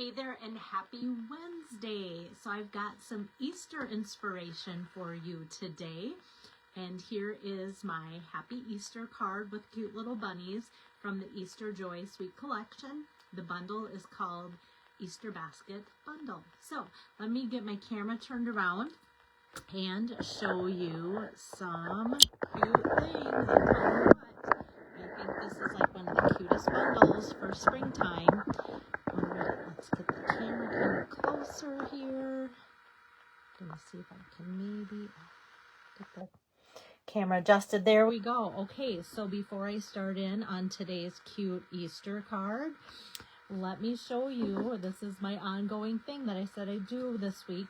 Hey there and happy Wednesday. So I've got some Easter inspiration for you today. And here is my Happy Easter card with cute little bunnies from the Easter Joy Sweet Collection. The bundle is called Easter Basket Bundle. So let me get my camera turned around and show you some cute things. I'll tell you what, I think this is like one of the cutest bundles for springtime. Let's get the camera kind of closer here. Let me see if I can maybe get the camera adjusted. There we go. Okay, so before I start in on today's cute Easter card, let me show you, this is my ongoing thing that I said I'd do this week.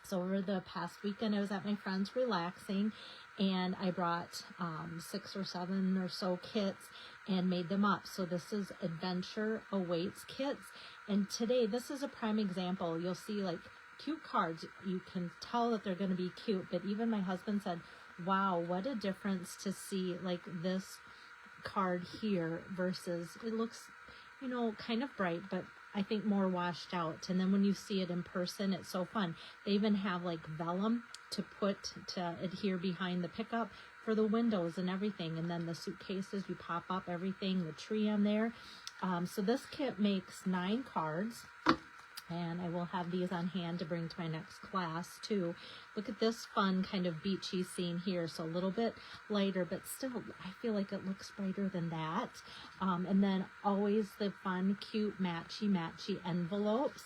So over the past weekend, I was at my friend's relaxing, and I brought 6 or 7 or so kits and made them up. So this is Adventure Awaits kits. And today, this is a prime example. You'll see like cute cards. You can tell that they're going to be cute, but even my husband said, wow, what a difference to see like this card here versus, it looks, you know, kind of bright, but I think more washed out. And then when you see it in person, it's so fun. They even have like vellum to adhere behind the pickup for the windows and everything. And then the suitcases, you pop up everything, the tree on there. So this kit makes 9 cards. And I will have these on hand to bring to my next class too. Look at this fun kind of beachy scene here. So a little bit lighter, but still I feel like it looks brighter than that. And then always the fun, cute, matchy envelopes.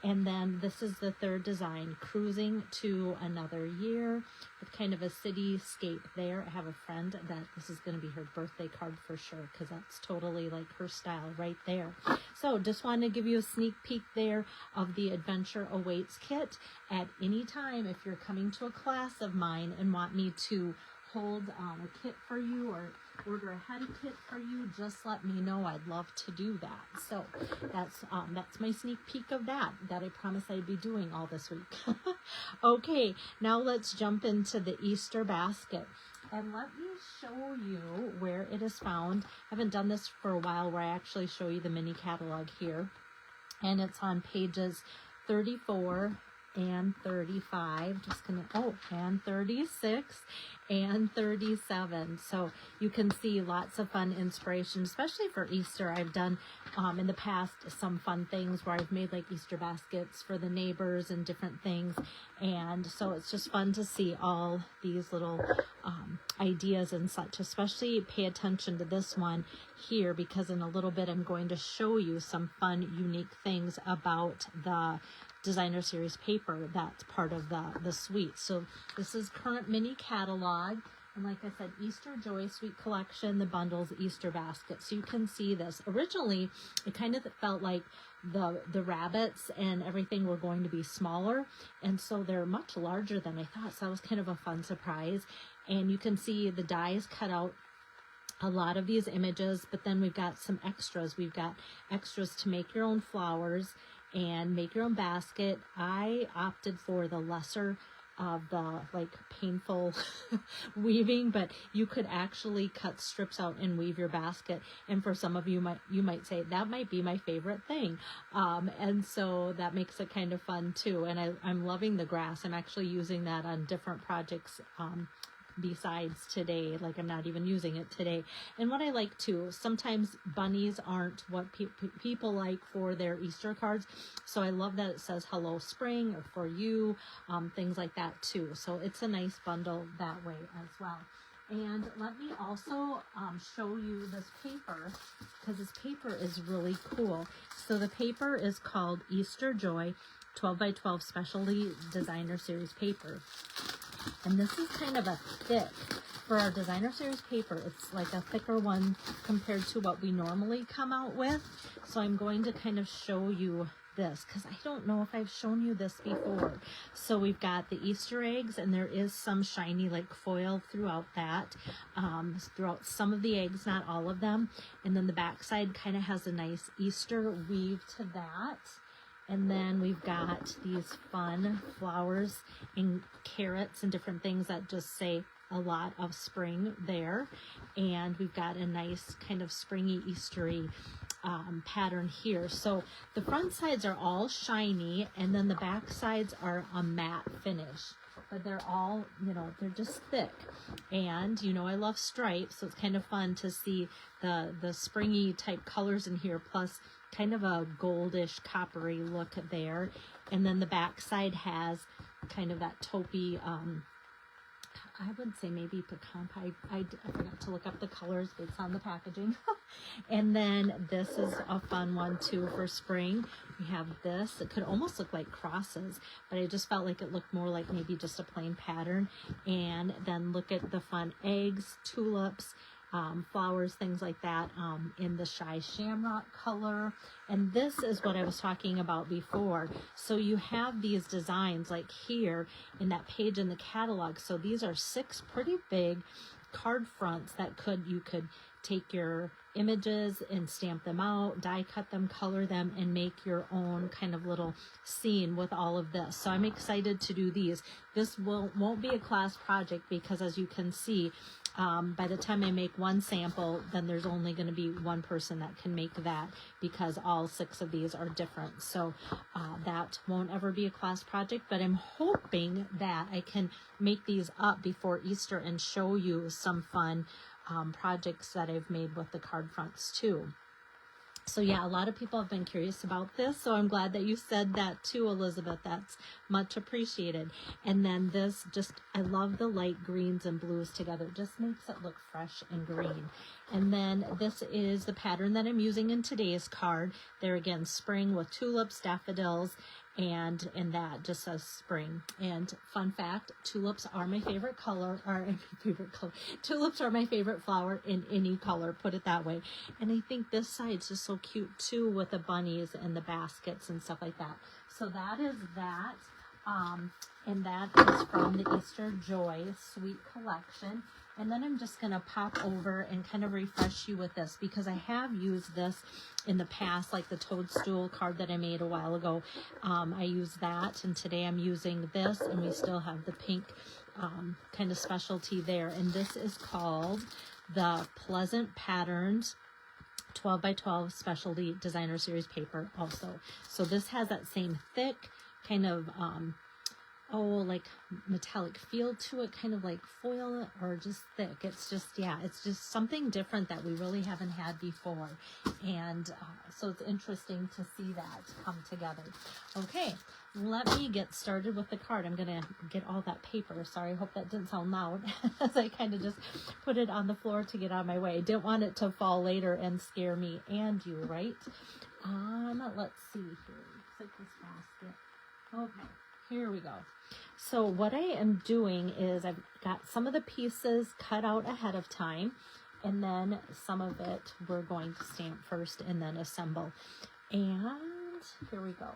And then this is the third design, Cruising to Another Year, with kind of a cityscape there. I have a friend that this is going to be her birthday card for sure, because that's totally like her style right there. So just wanted to give you a sneak peek there of the Adventure Awaits kit. At any time, if you're coming to a class of mine and want me to hold a kit for you or order ahead a kit for you, just let me know. I'd love to do that. So that's my sneak peek of that I promised I'd be doing all this week. Okay, now let's jump into the Easter basket. And let me show you where it is found. I haven't done this for a while, where I actually show you the mini catalog here. And it's on pages 34 and 35, and 36 and 37. So you can see lots of fun inspiration, especially for Easter. I've done in the past some fun things where I've made like Easter baskets for the neighbors and different things. And so it's just fun to see all these little ideas and such. Especially pay attention to this one here, because in a little bit I'm going to show you some fun, unique things about the designer series paper that's part of the suite. So this is current mini catalog, and like I said, Easter Joy Sweet Collection, the bundles, Easter basket. So you can see this. Originally, it kind of felt like the rabbits and everything were going to be smaller, and so they're much larger than I thought. So that was kind of a fun surprise. And you can see the dies cut out a lot of these images, but then we've got some extras. We've got extras to make your own flowers and make your own basket. I opted for the lesser of the like painful weaving, but you could actually cut strips out and weave your basket. And for some of you might say that might be my favorite thing. And so that makes it kind of fun too. And I'm loving the grass. I'm actually using that on different projects besides today. Like I'm not even using it today. And what I like too, sometimes bunnies aren't what people like for their Easter cards, so I love that it says hello spring or for you, things like that too. So it's a nice bundle that way as well. And let me also show you this paper, because this paper is really cool. So the paper is called Easter Joy 12 by 12 Specialty Designer Series paper. And this is kind of a thick, for our designer series paper, it's like a thicker one compared to what we normally come out with. So I'm going to kind of show you this, because I don't know if I've shown you this before. So we've got the Easter eggs, and there is some shiny like foil throughout that, throughout some of the eggs, not all of them. And then the back side kind of has a nice Easter weave to that. And then we've got these fun flowers and carrots and different things that just say a lot of spring there. And we've got a nice kind of springy, Eastery pattern here. So the front sides are all shiny, and then the back sides are a matte finish. But they're all, they're just thick. And, I love stripes, so it's kind of fun to see the springy type colors in here, plus kind of a goldish, coppery look there. And then the back side has kind of that taupey, I would say maybe pecan pie. I forgot to look up the colors, but it's on the packaging. And then this is a fun one too for spring. We have this. It could almost look like crosses, but I just felt like it looked more like maybe just a plain pattern. And then look at the fun eggs, tulips, flowers, things like that, in the Shy Shamrock color. And this is what I was talking about before. So you have these designs like here in that page in the catalog. So these are 6 pretty big card fronts that you could take your images and stamp them out, die cut them, color them, and make your own kind of little scene with all of this. So I'm excited to do these. This won't be a class project because, as you can see, by the time I make one sample, then there's only going to be one person that can make that, because all 6 of these are different. So that won't ever be a class project, but I'm hoping that I can make these up before Easter and show you some fun projects that I've made with the card fronts too. So yeah, a lot of people have been curious about this, so I'm glad that you said that too, Elizabeth. That's much appreciated. And then this, I love the light greens and blues together. It just makes it look fresh and green. And then this is the pattern that I'm using in today's card. There again, spring with tulips, daffodils, and that just says spring. And fun fact, tulips are my favorite color, tulips are my favorite flower in any color, put it that way. And I think this side's just so cute too, with the bunnies and the baskets and stuff like that. So that is that, and that is from the Easter Joy Sweet Collection. And then I'm just going to pop over and kind of refresh you with this, because I have used this in the past, like the toadstool card that I made a while ago. I used that, and today I'm using this, and we still have the pink kind of specialty there. And this is called the Pleasant Patterns 12 by 12 Specialty Designer Series paper also. So this has that same thick kind of like metallic feel to it, kind of like foil or just thick. It's just, yeah, it's just something different that we really haven't had before. And so it's interesting to see that come together. Okay, let me get started with the card. I'm gonna get all that paper. Sorry, I hope that didn't sound loud as I kind of just put it on the floor to get out of my way. I didn't want it to fall later and scare me and you, right? Let's see here. Looks like this basket. Okay, here we go. So what I am doing is I've got some of the pieces cut out ahead of time, and then some of it we're going to stamp first and then assemble. And here we go.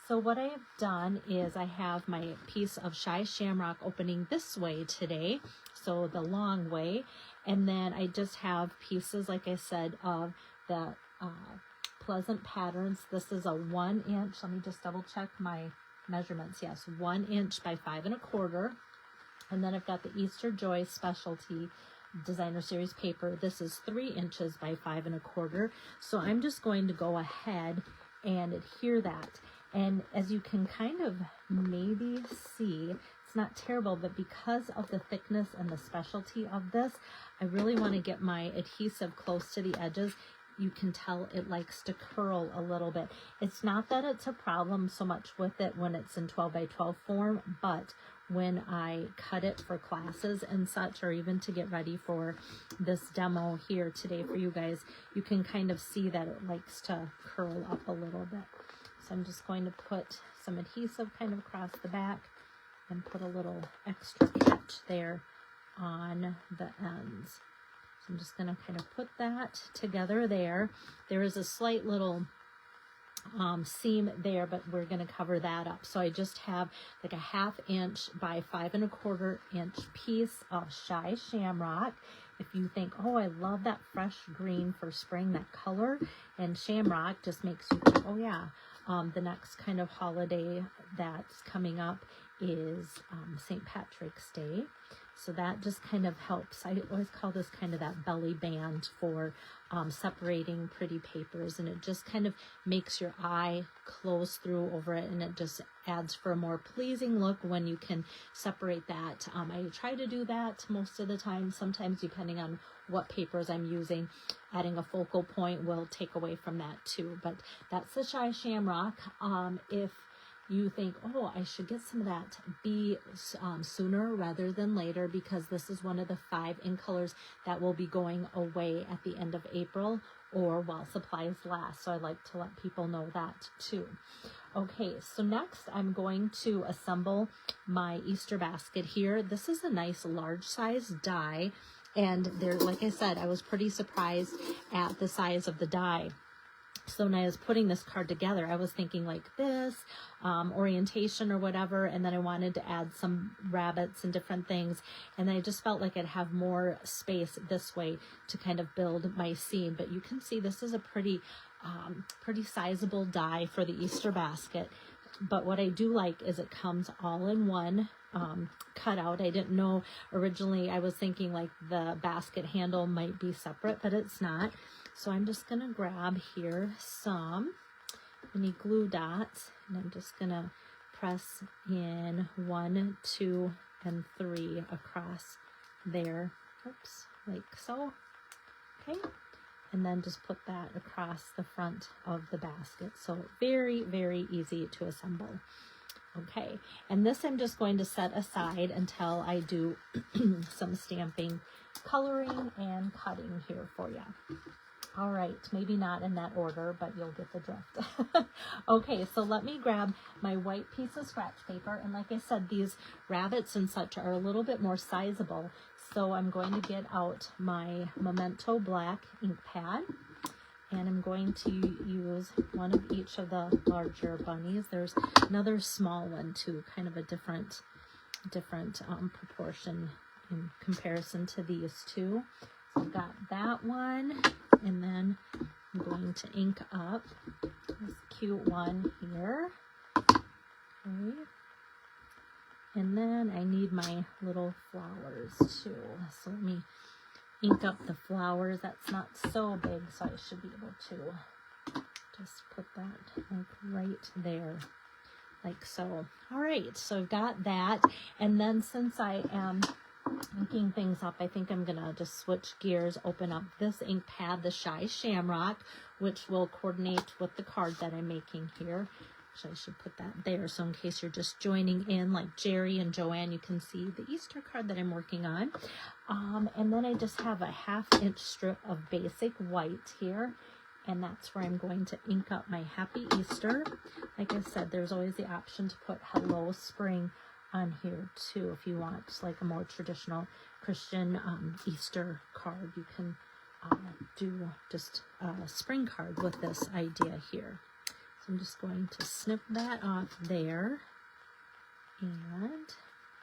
So what I have done is I have my piece of Shy Shamrock opening this way today, so the long way, and then I just have pieces, like I said, of the Pleasant Patterns. This is a 1 inch. Let me just double check my measurements. Yes, 1 inch by 5 1/4. And then I've got the Easter Joy Specialty Designer Series paper. This is 3 inches by 5 1/4. So I'm just going to go ahead and adhere that. And as you can kind of maybe see, it's not terrible, but because of the thickness and the specialty of this, I really want to get my adhesive close to the edges. You can tell it likes to curl a little bit. It's not that it's a problem so much with it when it's in 12 by 12 form, but when I cut it for classes and such, or even to get ready for this demo here today for you guys, you can kind of see that it likes to curl up a little bit. So I'm just going to put some adhesive kind of across the back and put a little extra catch there on the ends. I'm just going to kind of put that together there. There is a slight little seam there, but we're going to cover that up. So I just have like a 1/2 inch by 5 1/4 inch piece of Shy Shamrock. If you think, oh, I love that fresh green for spring, that color, and Shamrock just makes you think, oh yeah, the next kind of holiday that's coming up is St. Patrick's Day. So that just kind of helps. I always call this kind of that belly band for separating pretty papers, and it just kind of makes your eye close through over it, and it just adds for a more pleasing look when you can separate that. I try to do that most of the time. Sometimes, depending on what papers I'm using, adding a focal point will take away from that too. But that's the Shy Shamrock. If you think, oh, I should get some of that B sooner rather than later, because this is one of the 5 ink colors that will be going away at the end of April or while supplies last. So I like to let people know that too. Okay, so next I'm going to assemble my Easter basket here. This is a nice large size die, and there, like I said, I was pretty surprised at the size of the die. So when I was putting this card together, I was thinking like this, orientation or whatever, and then I wanted to add some rabbits and different things, and I just felt like I'd have more space this way to kind of build my scene. But you can see this is a pretty sizable die for the Easter basket. But what I do like is it comes all in one cutout. I didn't know originally. I was thinking like the basket handle might be separate, but it's not. So I'm just going to grab here some mini glue dots, and I'm just going to press in 1, 2, and 3 across there. Oops, like so. Okay. And then just put that across the front of the basket. So very, very easy to assemble. Okay, and this I'm just going to set aside until I do some stamping, coloring, and cutting here for you. All right, maybe not in that order, but you'll get the drift. Okay, so let me grab my white piece of scratch paper. And like I said, these rabbits and such are a little bit more sizable. So I'm going to get out my Memento Black ink pad. And I'm going to use one of each of the larger bunnies. There's another small one too, kind of a different proportion in comparison to these two. So I've got that one, and then I'm going to ink up this cute one here. Okay. And then I need my little flowers too. So let me ink up the flowers. That's not so big, so I should be able to just put that like right there, like so. All right, so I've got that. And then since I am inking things up, I think I'm gonna just switch gears, open up this ink pad, the Shy Shamrock, which will coordinate with the card that I'm making here. So I should put that there, so in case you're just joining in like Jerry and Joanne, you can see the Easter card that I'm working on. And then I just have a 1/2 inch strip of basic white here, and that's where I'm going to ink up my Happy Easter. Like I said, there's always the option to put Hello Spring on here too if you want like a more traditional Christian Easter card. You can do just a spring card with this idea here. So I'm just going to snip that off there and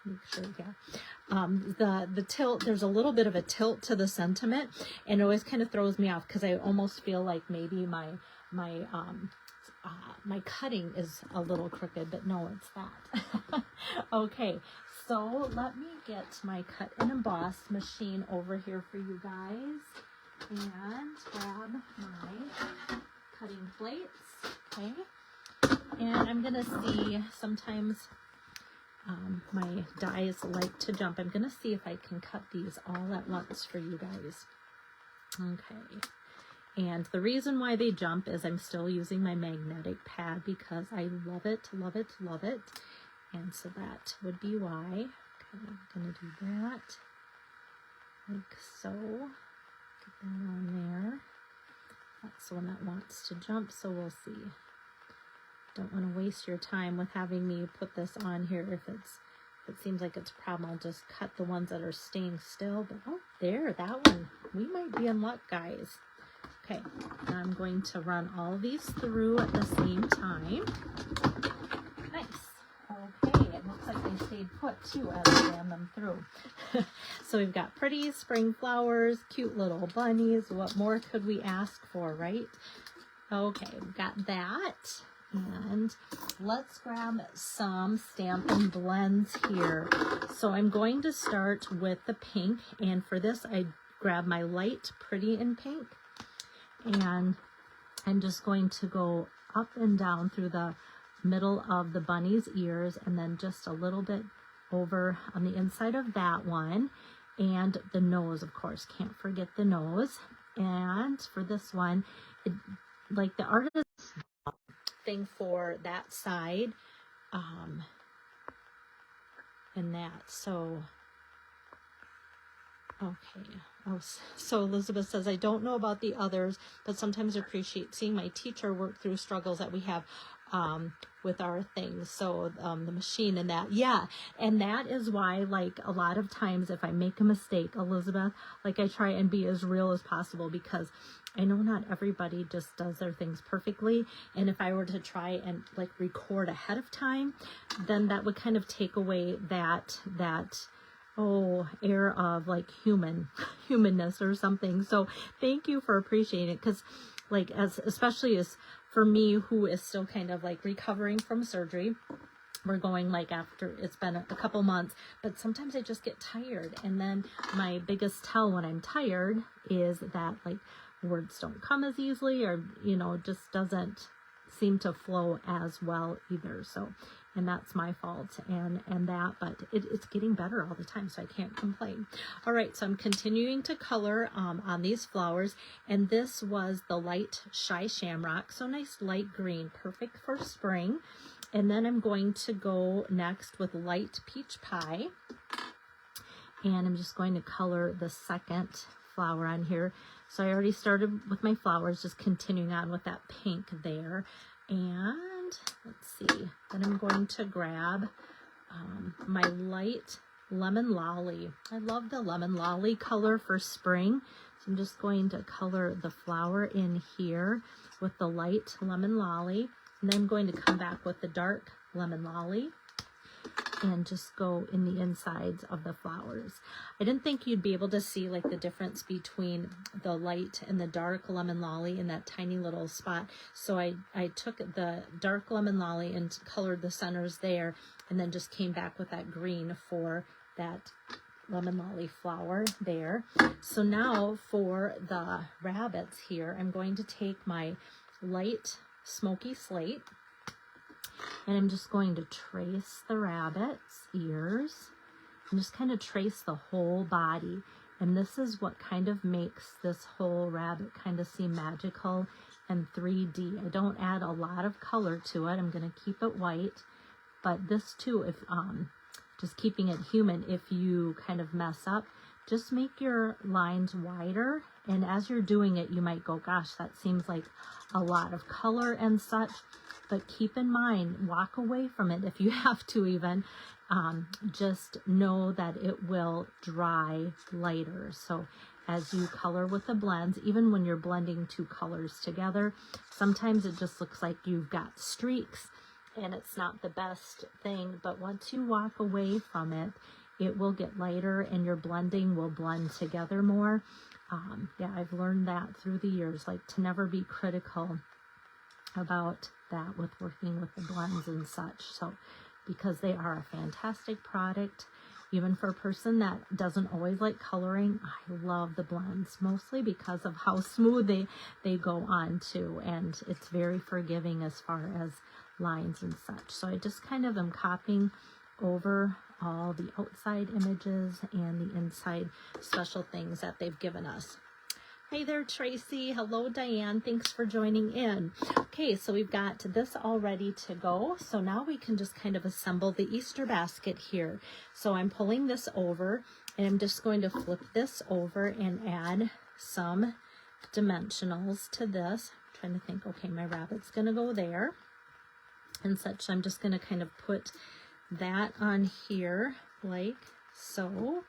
make sure, yeah. The tilt, there's a little bit of a tilt to the sentiment, and it always kind of throws me off because I almost feel like maybe my cutting is a little crooked, but no, it's that. Okay, so let me get my cut and emboss machine over here for you guys and grab my cutting plates. Okay, and I'm gonna see, sometimes my dies like to jump. I'm gonna see if I can cut these all at once for you guys. Okay, and the reason why they jump is I'm still using my magnetic pad because I love it, love it, love it. And so that would be why. Okay, I'm gonna do that like so. Get that on there. That's the one that wants to jump, so we'll see. Don't want to waste your time with having me put this on here. If it seems like it's a problem, I'll just cut the ones that are staying still. But oh, there, that one. We might be in luck, guys. Okay, now I'm going to run all of these through at the same time. Nice. Okay, it looks like they stayed put too as I ran them through. So we've got pretty spring flowers, cute little bunnies. What more could we ask for, right? Okay, we've got that. And let's grab some Stampin' Blends here. So I'm going to start with the pink, and for this I grab my light Pretty in Pink, and I'm just going to go up and down through the middle of the bunny's ears, and then just a little bit over on the inside of that one, and the nose, of course, can't forget the nose. And for this one, like the artist thing for that side, and that, so okay. Oh, so Elizabeth says, I don't know about the others, but sometimes I appreciate seeing my teacher work through struggles that we have with our things. So the machine and that, yeah. And that is why, like, a lot of times if I make a mistake, Elizabeth, like, I try and be as real as possible, because I know not everybody just does their things perfectly. And if I were to try and like record ahead of time, then that would kind of take away that air of like humanness or something. So thank you for appreciating it, because like, especially as for me, who is still kind of like recovering from surgery, we're going like after it's been a couple months, but sometimes I just get tired. And then my biggest tell when I'm tired is that like words don't come as easily, or, you know, just doesn't seem to flow as well either. So, and that's my fault, and that, but it's getting better all the time, so I can't complain. All right, so I'm continuing to color on these flowers, and this was the light Shy Shamrock, so nice light green, perfect for spring. And then I'm going to go next with light Peach Pie, and I'm just going to color the second flower on here. So I already started with my flowers, just continuing on with that pink there. And let's see, then I'm going to grab my light Lemon Lolly. I love the Lemon Lolly color for spring. So I'm just going to color the flower in here with the light Lemon Lolly. And then I'm going to come back with the dark Lemon Lolly and just go in the insides of the flowers. I didn't think you'd be able to see like the difference between the light and the dark Lemon Lolly in that tiny little spot. So I took the dark Lemon Lolly and colored the centers there, and then just came back with that green for that Lemon Lolly flower there. So now for the rabbits here, I'm going to take my light Smoky Slate, and I'm just going to trace the rabbit's ears and just kind of trace the whole body. And this is what kind of makes this whole rabbit kind of seem magical and 3D. I don't add a lot of color to it. I'm going to keep it white. But this too, if just keeping it human, if you kind of mess up, just make your lines wider. And as you're doing it, you might go, gosh, that seems like a lot of color and such. But keep in mind, walk away from it if you have to even. Just know that it will dry lighter. So as you color with the blends, even when you're blending two colors together, sometimes it just looks like you've got streaks and it's not the best thing. But once you walk away from it, it will get lighter and your blending will blend together more. Yeah, I've learned that through the years, like to never be critical about that with working with the blends and such. So because they are a fantastic product, even for a person that doesn't always like coloring, I love the blends, mostly because of how smooth they go on too, and it's very forgiving as far as lines and such. So I just kind of am copying over all the outside images and the inside special things that they've given us. Hey there, Tracy. Hello, Diane. Thanks for joining in. Okay, so we've got this all ready to go. So now we can just kind of assemble the Easter basket here. So I'm pulling this over, and I'm just going to flip this over and add some dimensionals to this. I'm trying to think, okay, my rabbit's going to go there and such. So I'm just going to kind of put that on here like so,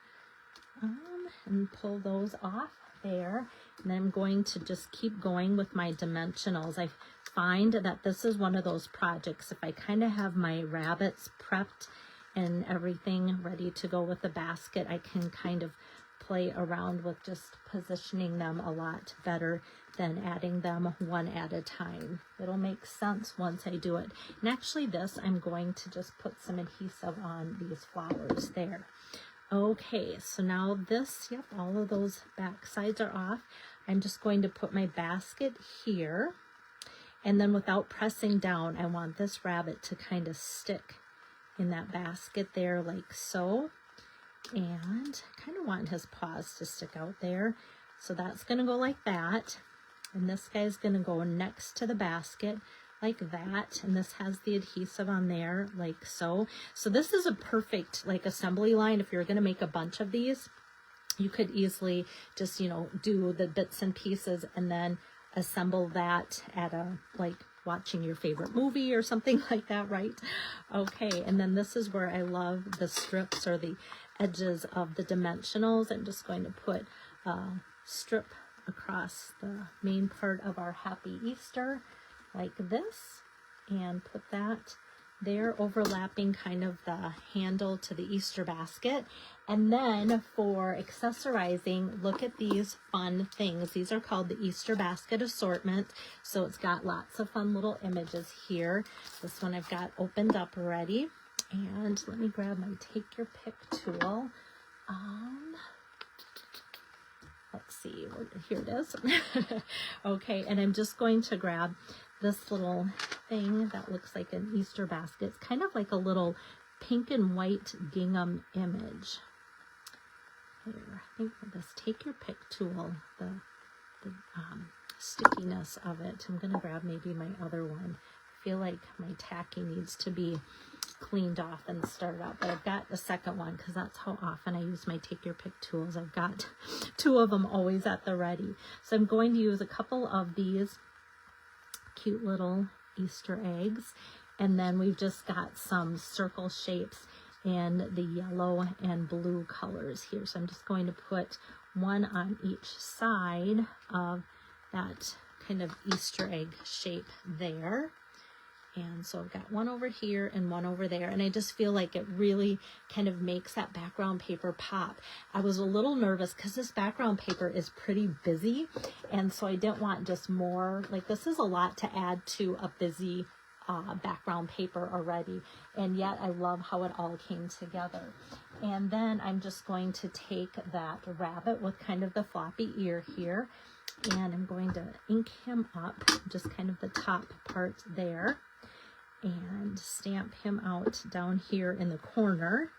and pull those off there. And I'm going to just keep going with my dimensionals. I find that this is one of those projects, if I kind of have my rabbits prepped and everything ready to go with the basket, I can kind of play around with just positioning them a lot better than adding them one at a time. It'll make sense once I do it. And actually this, I'm going to just put some adhesive on these flowers there. Okay, so now this, yep, all of those back sides are off. I'm just going to put my basket here. And then without pressing down, I want this rabbit to kind of stick in that basket there like so. And I kind of want his paws to stick out there. So that's going to go like that. And this guy's going to go next to the basket like that. And this has the adhesive on there like so. So this is a perfect like assembly line. If you're going to make a bunch of these, you could easily just, you know, do the bits and pieces and then assemble that at a, like, watching your favorite movie or something like that, right? Okay, and then this is where I love the strips or the edges of the dimensionals. I'm just going to put a strip across the main part of our Happy Easter like this and put that there, overlapping kind of the handle to the Easter basket. And then for accessorizing, look at these fun things. These are called the Easter basket assortment. So it's got lots of fun little images here. This one I've got opened up already. And let me grab my take your pick tool. Let's see, here it is. Okay, and I'm just going to grab this little thing that looks like an Easter basket. It's kind of like a little pink and white gingham image. Here, I think with this take your pick tool, the stickiness of it, I'm going to grab maybe my other one. I feel like my tacky needs to be cleaned off and started out, but I've got the second one because that's how often I use my take your pick tools. I've got 2 of them always at the ready. So I'm going to use a couple of these cute little Easter eggs, and then we've just got some circle shapes in the yellow and blue colors here. So I'm just going to put one on each side of that kind of Easter egg shape there. And so I've got one over here and one over there, and I just feel like it really kind of makes that background paper pop. I was a little nervous because this background paper is pretty busy, and so I didn't want just more, like this is a lot to add to a busy background paper already, and yet I love how it all came together. And then I'm just going to take that rabbit with kind of the floppy ear here, and I'm going to ink him up, just kind of the top part there, and stamp him out down here in the corner.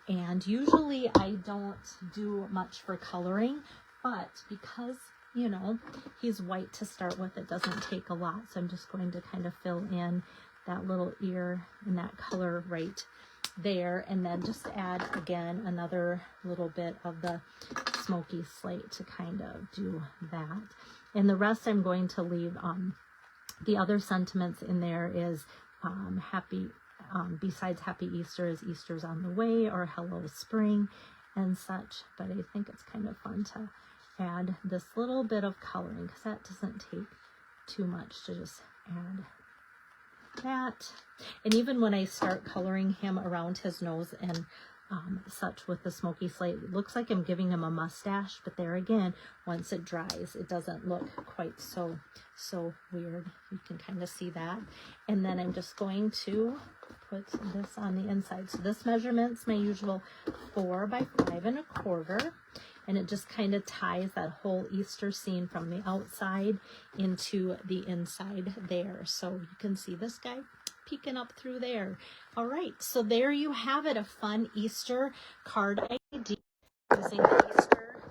And usually I don't do much for coloring, but because, you know, he's white to start with, it doesn't take a lot. So I'm just going to kind of fill in that little ear and that color right there, and then just add again another little bit of the smoky slate to kind of do that. And the rest I'm going to leave the other sentiments in there is besides Happy Easter is Easter's on the way, or Hello Spring and such. But I think it's kind of fun to add this little bit of coloring because that doesn't take too much to just add that. And even when I start coloring him around his nose and such with the smoky slate, it looks like I'm giving him a mustache, but there again, once it dries, it doesn't look quite so weird. You can kind of see that. And then I'm just going to put this on the inside. So this measurement's my usual 4 by 5 1/4, and it just kind of ties that whole Easter scene from the outside into the inside there. So you can see this guy peeking up through there. All right, so there you have it, a fun Easter card idea using the Easter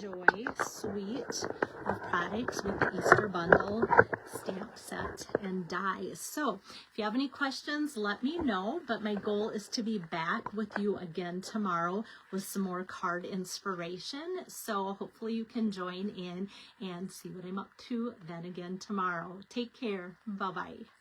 Joy suite of products with the Easter bundle, stamp set, and dies. So if you have any questions, let me know, but my goal is to be back with you again tomorrow with some more card inspiration. So hopefully you can join in and see what I'm up to then again tomorrow. Take care. Bye-bye.